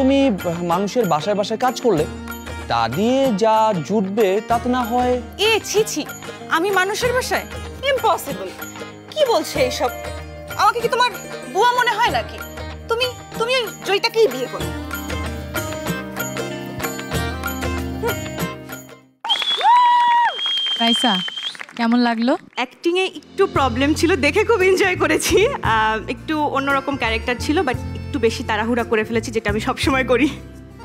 তুমি মানুষের বাসায় বাসায় কাজ করলে তা দিয়ে যা জুটবে তা তো না হয়। ছি ছি, আমি মানুষের বাসায়? ইম্পসিবল। কি বলছে এইসব? আমাকে কি তোমার বুয়া মনে হয় নাকি? তুমি তুমি ওই জয়টাকেই বিয়ে করো। রাইসা, কেমন লাগলো? অ্যাক্টিং এ একটু প্রবলেম ছিল, দেখে খুব এনজয় করেছি। একটু অন্যরকম ক্যারেক্টার ছিল, বাট একটু বেশি তাড়াহুড়া করে ফেলেছি, যেটা আমি সবসময় করি।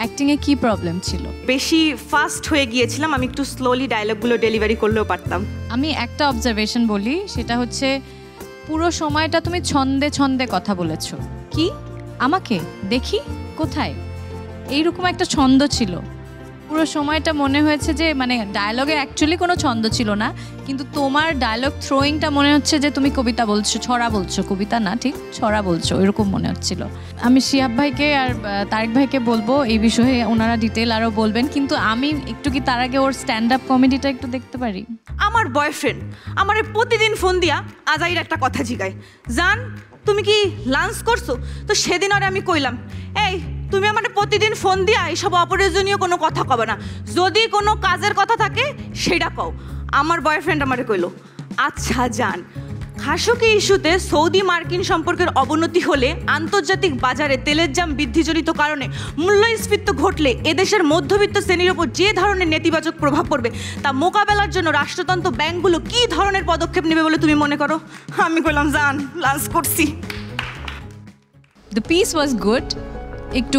অ্যাক্টিং এ কি প্রবলেম ছিল? বেশি ফাস্ট হয়ে গিয়েছিলাম, আমি একটু স্লোলি ডায়লগগুলো ডেলিভারি করলেও পারতাম। আমি একটা অবজারভেশন বলি, সেটা হচ্ছে পুরো সময়টা তুমি ছন্দে ছন্দে কথা বলেছো। কি আমাকে দেখি কোথায়? এইরকম একটা ছন্দ ছিল পুরো সময়টা, মনে হয়েছে যে মানে ডায়লগে অ্যাকচুয়ালি কোনো ছন্দ ছিল না, কিন্তু তোমার ডায়লগ থ্রোয়িংটা মনে হচ্ছে যে তুমি কবিতা বলছো, ছড়া বলছো, কবিতা না ঠিক ছড়া বলছো, এরকম মনে হচ্ছিল। আমি শিহাব ভাইকে আর তারেক ভাইকে বলবো এই বিষয়ে, ওনারা ডিটেল আরও বলবেন, কিন্তু আমি একটু কি তার আগে ওর স্ট্যান্ড আপ কমেডিটা একটু দেখতে পারি? আমার বয়ফ্রেন্ড আমার প্রতিদিন ফোন দিয়া আজাইর একটা কথা জিগায়, জান তুমি কি লাঞ্চ করছো? তো সেদিন আরে আমি কইলাম, এই তুমি আমার প্রতিদিন ফোন দিয়া এইসব অপ্রয়োজনীয় কোনো কথা কবে না, যদি কোনো কাজের কথা থাকে সেটা কও। আমার বয়ফ্রেন্ড আমারে কইলো, আচ্ছা জান, খাসকি ইস্যুতে সৌদি মার্কিন সম্পর্কের অবনতি হলে, আন্তর্জাতিক বাজারে তেলের দাম বৃদ্ধিজনিত কারণে মূল্যস্ফীতি ঘটলে এদেশের মধ্যবিত্ত শ্রেণীর ওপর যে ধরনের নেতিবাচক প্রভাব পড়বে তা মোকাবেলার জন্য রাষ্ট্রতন্ত্র ব্যাংকগুলো কী ধরনের পদক্ষেপ নেবে বলে তুমি মনে করো? আমি কইলাম, জান লাঞ্চ করছি। The piece was good. একটু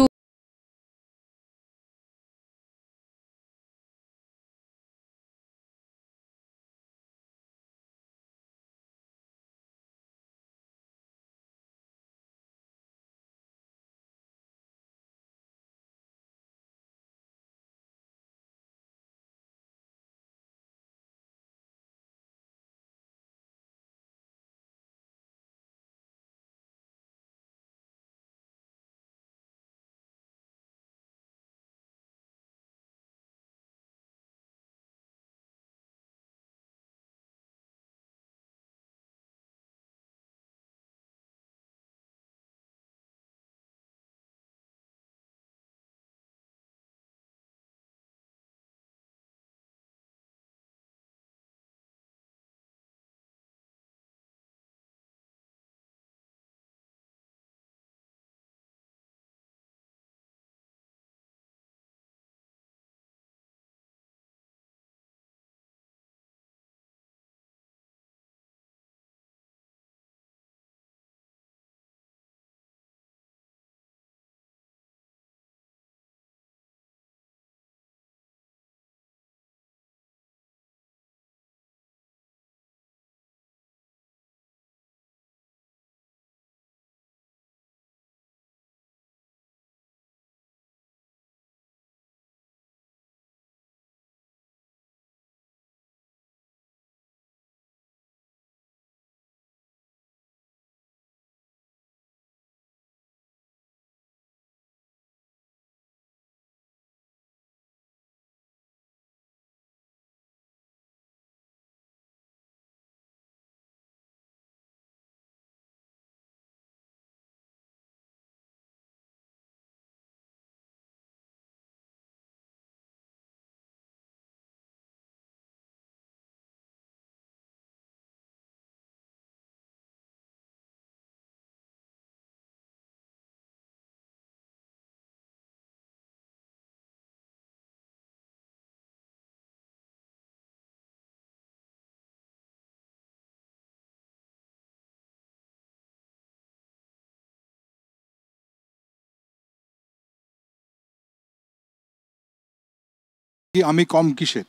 আমি কম কিসের?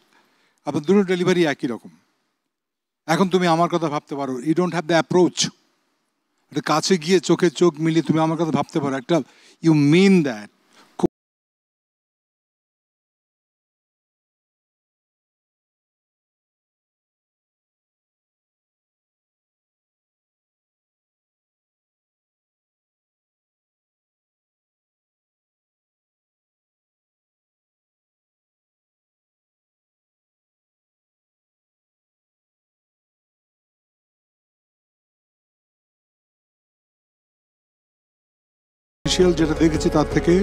আপনার দুটো ডেলিভারি একই রকম। এখন তুমি আমার কথা ভাবতে পারো, you don't have the approach. একটা কাছে গিয়ে চোখে চোখ মিলিয়ে তুমি আমার কথা ভাবতে পারো, একটা ইউ মিন দ্যাট। যেটা দেখেছি তার থেকে